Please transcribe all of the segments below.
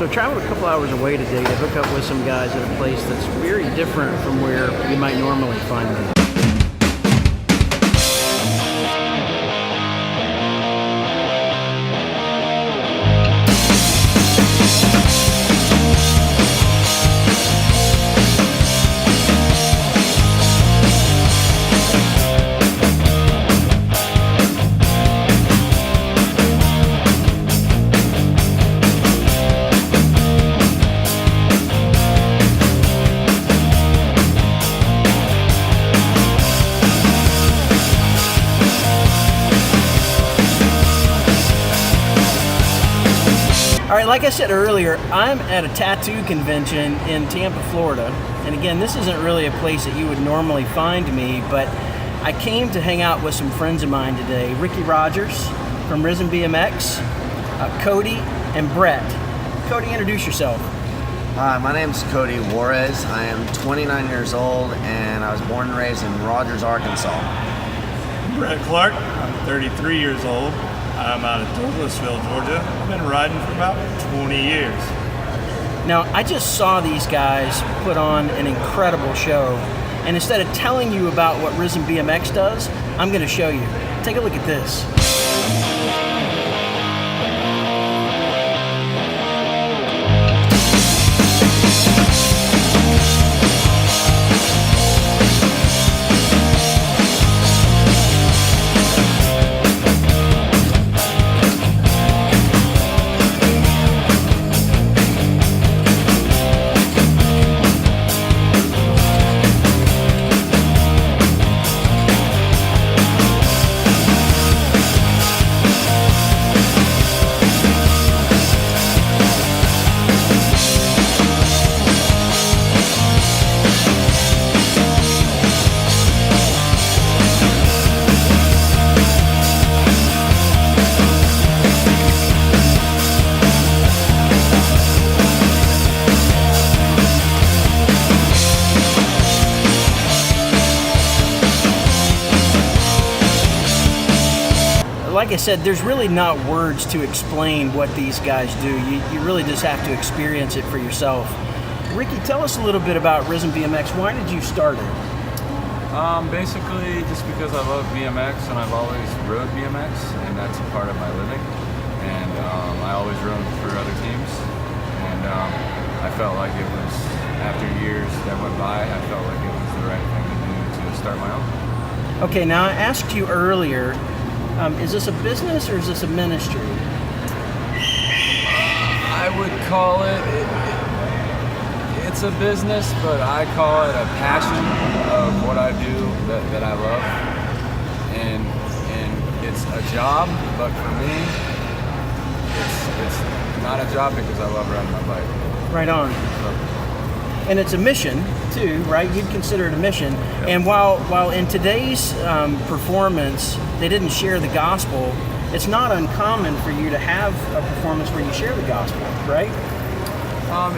So I traveled a couple hours away today to hook up with some guys at a place that's very different from where you might normally find me. All right, like I said earlier, I'm at a tattoo convention in Tampa, Florida. And again, this isn't really a place that you would normally find me, but I came to hang out with some friends of mine today. Ricky Rogers from Risen BMX, Cody, and Brett. Cody, introduce yourself. Hi, my name's Cody Juarez. I am 29 years old and I was born and raised in Rogers, Arkansas. Brett Clark, I'm 33 years old. I'm out of Douglasville, Georgia. I've been riding for about 20 years. Now, I just saw these guys put on an incredible show, and instead of telling you about what Risen BMX does, I'm going to show you. Take a look at this. Like I said, there's really not words to explain what these guys do. You really just have to experience it for yourself. Ricky, tell us a little bit about Risen BMX. Why did you start it? Basically, just because I love BMX and I've always rode BMX, and that's a part of my living. And I always rode for other teams. And I felt like it was, after years that went by, I felt like it was the right thing to do to start my own. Okay, now I asked you earlier, is this a business or is this a ministry? I would call it's a business, but I call it a passion of what I do that I love. And it's a job, but for me, it's not a job because I love riding my bike. Right on. And it's a mission too, right? You'd consider it a mission. Yep. And while in today's performance, they didn't share the gospel, it's not uncommon for you to have a performance where you share the gospel, right?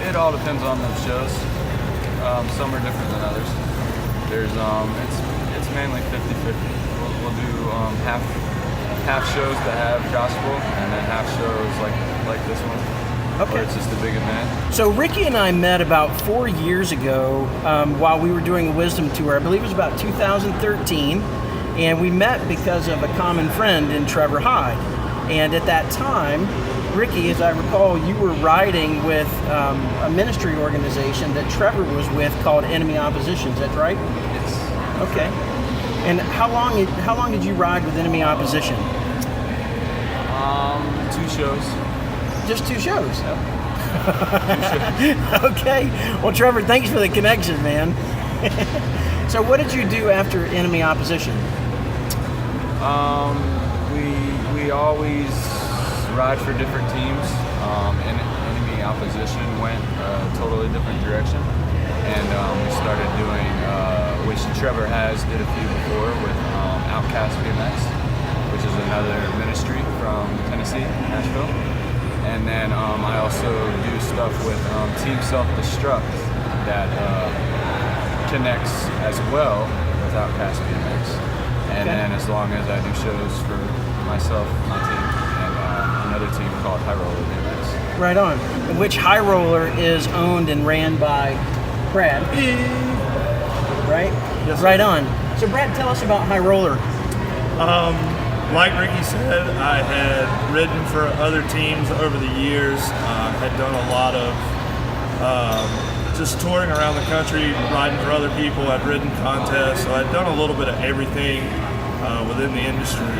It all depends on those shows. Some are different than others. There's it's mainly 50-50. We'll do half shows that have gospel, and then half shows like this one. Okay. Or it's just a big event. So Ricky and I met about 4 years ago while we were doing a Wisdom tour. I believe it was about 2013. And we met because of a common friend in Trevor Hyde. And at that time, Ricky, as I recall, you were riding with a ministry organization that Trevor was with called Enemy Opposition. Is that right? Yes. Okay. And how long did you ride with Enemy Opposition? 2 shows. Just 2 shows? Yep. Okay. Well, Trevor, thanks for the connection, man. So what did you do after Enemy Opposition? We always ride for different teams. And Enemy Opposition went a totally different direction. And we started doing, which Trevor did a few before with Outcast BMX, which is another ministry from Tennessee, Nashville. And then I also do stuff with Team Self-Destruct that connects as well with Outcast BMX. And then as long as I do shows for myself, my team, and another team called High Roller BMX. Right on. Which high roller is owned and ran by Brad? Right? Yes, sir. Right on. So Brad, tell us about high roller. Like Ricky said, I had ridden for other teams over the years, had done a lot of just touring around the country, riding for other people. I'd ridden contests, so I'd done a little bit of everything within the industry.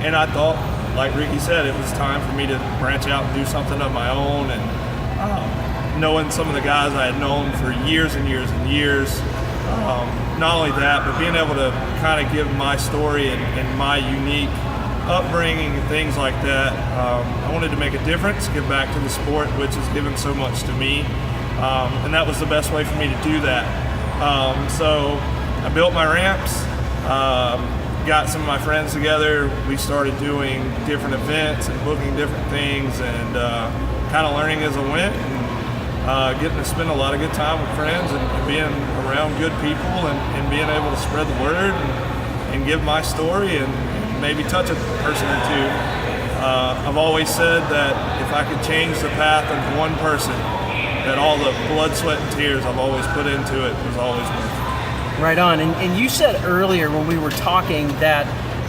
And I thought, like Ricky said, it was time for me to branch out and do something of my own. And knowing some of the guys I had known for years and years and years, not only that, but being able to kind of give my story and my unique upbringing and things like that. I wanted to make a difference, give back to the sport, which has given so much to me. And that was the best way for me to do that. So I built my ramps, got some of my friends together. We started doing different events and booking different things and kind of learning as I went. Getting to spend a lot of good time with friends and being around good people and being able to spread the word and give my story and maybe touch a person or two. I've always said that if I could change the path of one person, that all the blood, sweat, and tears I've always put into it was always worth it. Right on. And you said earlier when we were talking that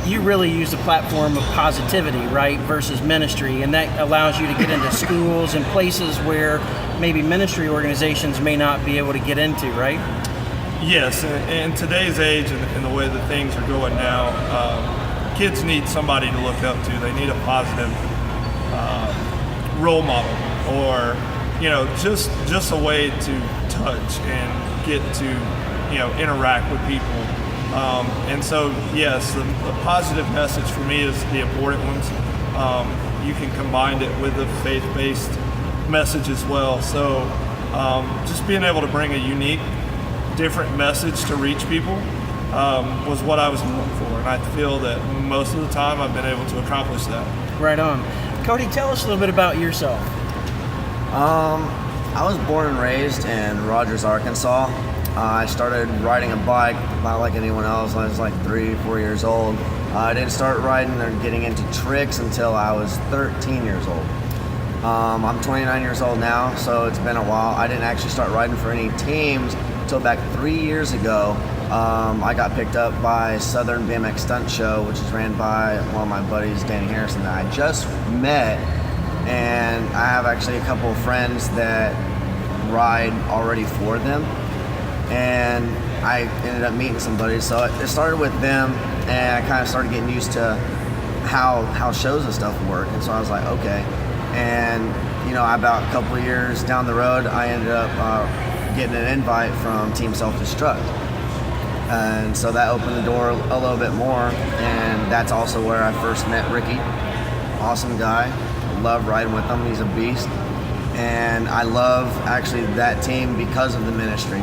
you really use the platform of positivity, right, versus ministry, and that allows you to get into schools and places where maybe ministry organizations may not be able to get into, right? Yes, in today's age and the way that things are going now, kids need somebody to look up to. They need a positive role model, or just a way to touch and get to interact with people. And so, yes, the positive message for me is the important ones. You can combine it with a faith-based message as well. So just being able to bring a unique, different message to reach people was what I was looking for. And I feel that most of the time I've been able to accomplish that. Right on. Cody, tell us a little bit about yourself. I was born and raised in Rogers, Arkansas. I started riding a bike about like anyone else when I was like 3-4 years old. I didn't start riding or getting into tricks until I was 13 years old. I'm 29 years old now, so it's been a while. I didn't actually start riding for any teams until back 3 years ago. I got picked up by Southern BMX Stunt Show, which is ran by one of my buddies, Danny Harrison, that I just met. And I have actually a couple of friends that ride already for them. And I ended up meeting some buddies. So it started with them, and I kind of started getting used to how shows and stuff work. And so I was like, okay. And, about a couple of years down the road, I ended up getting an invite from Team Self-Destruct. And so that opened the door a little bit more. And that's also where I first met Ricky. Awesome guy. Love riding with him. He's a beast. And I love actually that team because of the ministry.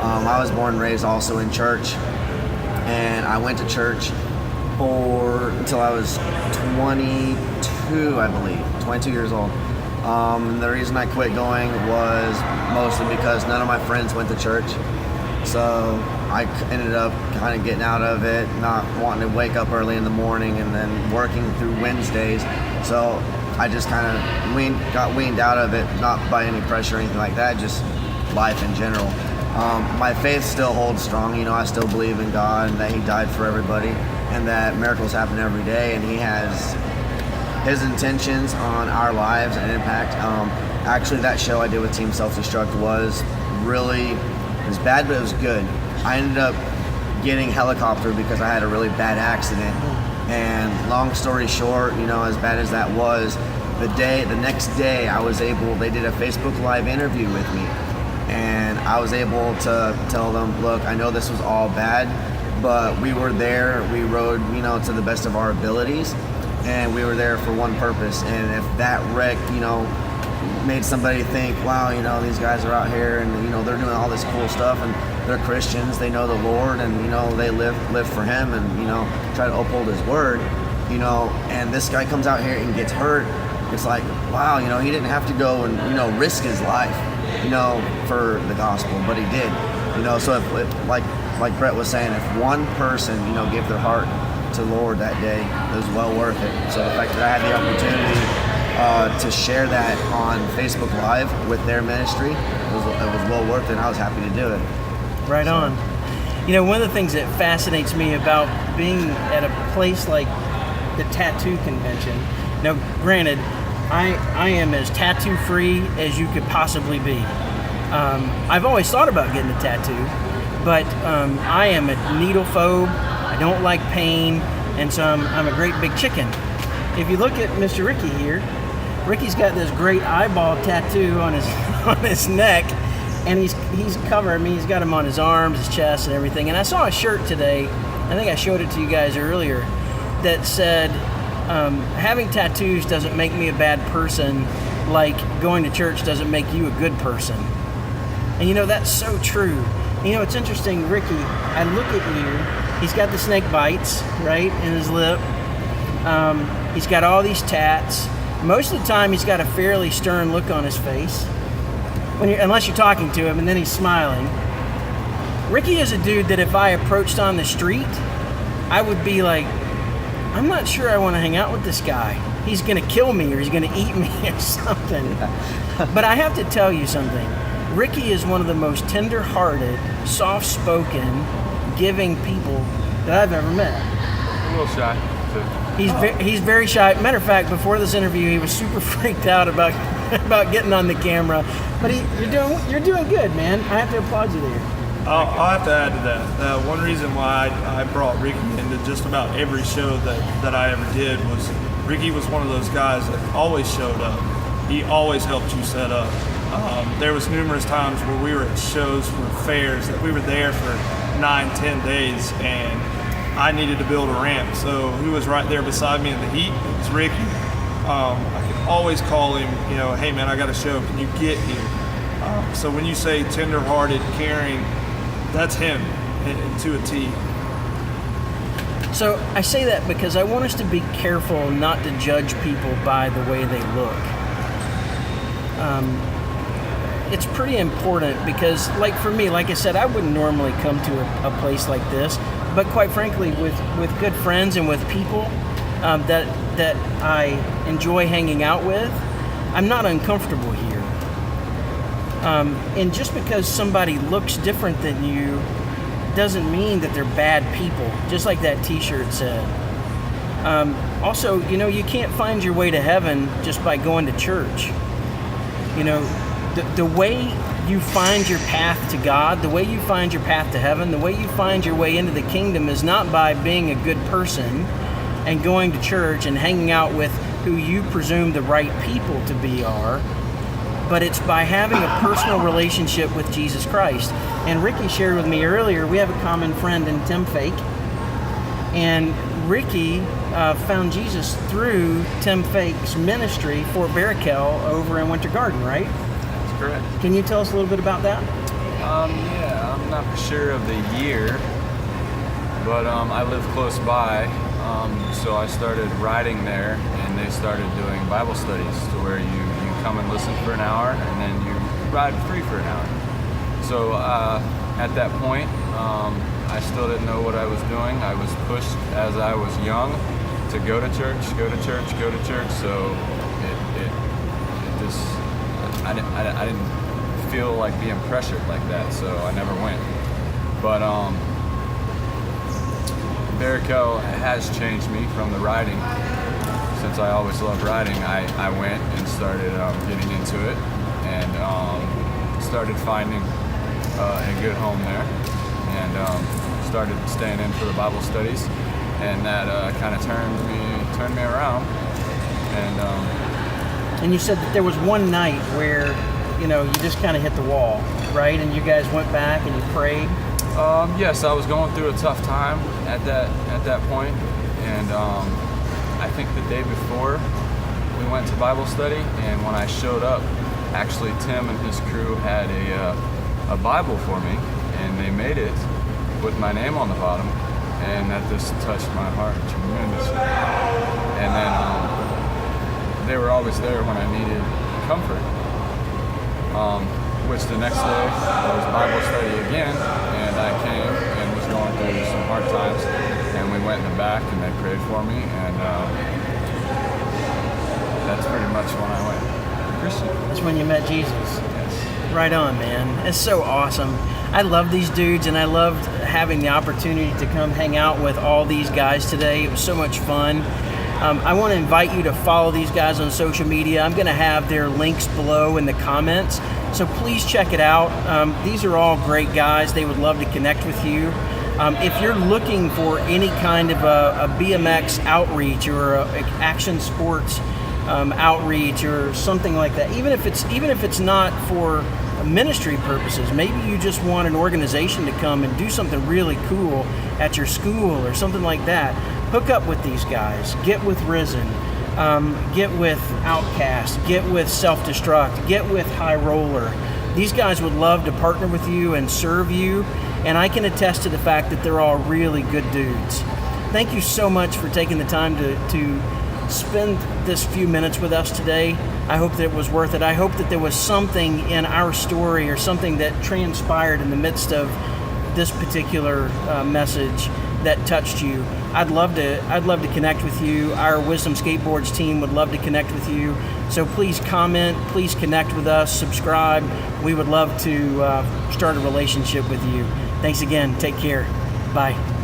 I was born and raised also in church, and I went to church until I was 22, I believe, 22 years old. The reason I quit going was mostly because none of my friends went to church, so I ended up kind of getting out of it, not wanting to wake up early in the morning and then working through Wednesdays, so I just kind of got weaned out of it, not by any pressure or anything like that, just life in general. My faith still holds strong. I still believe in God and that He died for everybody and that miracles happen every day, and He has His intentions on our lives and impact. Actually, that show I did with Team Self-Destruct was bad, but it was good. I ended up getting helicoptered because I had a really bad accident. And long story short, as bad as that was, the next day they did a Facebook Live interview with me. And I was able to tell them, look, I know this was all bad, but we were there, we rode, to the best of our abilities, and we were there for one purpose. And if that wreck, made somebody think, wow, these guys are out here and, they're doing all this cool stuff and they're Christians, they know the Lord, and, they live for Him and, try to uphold His word, and this guy comes out here and gets hurt. It's like, wow, he didn't have to go and, risk his life, for the gospel, but he did, so if like Brett was saying, if one person, gave their heart to the Lord that day, it was well worth it. So the fact that I had the opportunity to share that on Facebook Live with their ministry, it was well worth it, and I was happy to do it. Right on. You know, one of the things that fascinates me about being at a place like the tattoo convention, now granted, I am as tattoo free as you could possibly be. I've always thought about getting a tattoo, but I am a needle phobe. I don't like pain, and so I'm a great big chicken. If you look at Mr. Ricky here, Ricky's got this great eyeball tattoo on his neck, and he's covered. I mean, he's got them on his arms, his chest, and everything. And I saw a shirt today. I think I showed it to you guys earlier, that said, "Having tattoos doesn't make me a bad person, like going to church doesn't make you a good person." And you know, that's so true. You know, it's interesting, Ricky. I look at you. He's got the snake bites right in his lip. He's got all these tats. Most of the time, he's got a fairly stern look on his face, unless you're talking to him, and then he's smiling. Ricky is a dude that if I approached on the street, I would be like, I'm not sure I want to hang out with this guy. He's going to kill me, or he's going to eat me or something. But I have to tell you something. Ricky is one of the most tender-hearted, soft-spoken, giving people that I've ever met. A little shy, too. He's very shy. Matter of fact, before this interview, he was super freaked out about getting on the camera. But you're doing good, man. I have to applaud you there. I'll have to add to that. One reason why I brought Ricky into just about every show that I ever did was Ricky was one of those guys that always showed up. He always helped you set up. There was numerous times where we were at shows for fairs that we were there for 9-10 days, and I needed to build a ramp. So who was right there beside me in the heat? It was Ricky. I could always call him, you know, hey man, I got a show, can you get here? So when you say tender-hearted, caring, that's him to a T. So I say that because I want us to be careful not to judge people by the way they look. It's pretty important because, like for me, like I said, I wouldn't normally come to a place like this, but quite frankly, with good friends and with people that I enjoy hanging out with, I'm not uncomfortable here. And just because somebody looks different than you doesn't mean that they're bad people, just like that t-shirt said. Also, you know, you can't find your way to heaven just by going to church. You know, the way you find your path to God, the way you find your path to heaven, the way you find your way into the kingdom is not by being a good person and going to church and hanging out with who you presume the right people to be are, but it's by having a personal relationship with Jesus Christ. And Ricky shared with me earlier, we have a common friend in Tim Fake, and Ricky found Jesus through Tim Fake's ministry, Fort Barakel, over in Winter Garden, right? That's correct. Can you tell us a little bit about that? Yeah, I'm not for sure of the year, but I live close by, so I started riding there, and they started doing Bible studies to where you come and listen for an hour, and then you ride free for an hour. So at that point, I still didn't know what I was doing. I was pushed as I was young to go to church. So it just I didn't feel like being pressured like that. So I never went. But Barakel has changed me from the riding. Since I always loved riding, I went and started getting into it, and started finding a good home there, and started staying in for the Bible studies, and that kind of turned me around. And you said that there was one night where, you know, you just kind of hit the wall, right? And you guys went back and you prayed. Yes, I was going through a tough time at that point, and I think the day before we went to Bible study, and when I showed up, actually Tim and his crew had a Bible for me, and they made it with my name on the bottom, and that just touched my heart tremendously. And then they were always there when I needed comfort. Which the next day was Bible study again, and I came and was going through some hard times, and we went in the back and they prayed for me, and that's pretty much when I went Christian. That's when you met Jesus. Yes. Right on, man. It's so awesome. I love these dudes, and I loved having the opportunity to come hang out with all these guys today. It was so much fun. I want to invite you to follow these guys on social media. I'm going to have their links below in the comments, so please check it out. These are all great guys. They would love to connect with you. If you're looking for any kind of a BMX outreach or a action sports outreach or something like that, even if it's not for ministry purposes, maybe you just want an organization to come and do something really cool at your school or something like that, hook up with these guys. Get with Risen, get with Outcast, get with Self-Destruct, get with High Roller. These guys would love to partner with you and serve you, and I can attest to the fact that they're all really good dudes. Thank you so much for taking the time to spend this few minutes with us today. I hope that it was worth it. I hope that there was something in our story or something that transpired in the midst of this particular message that touched you. I'd love to connect with you. Our Wisdom Skateboards team would love to connect with you. So please comment, please connect with us, subscribe. We would love to start a relationship with you. Thanks again. Take care. Bye.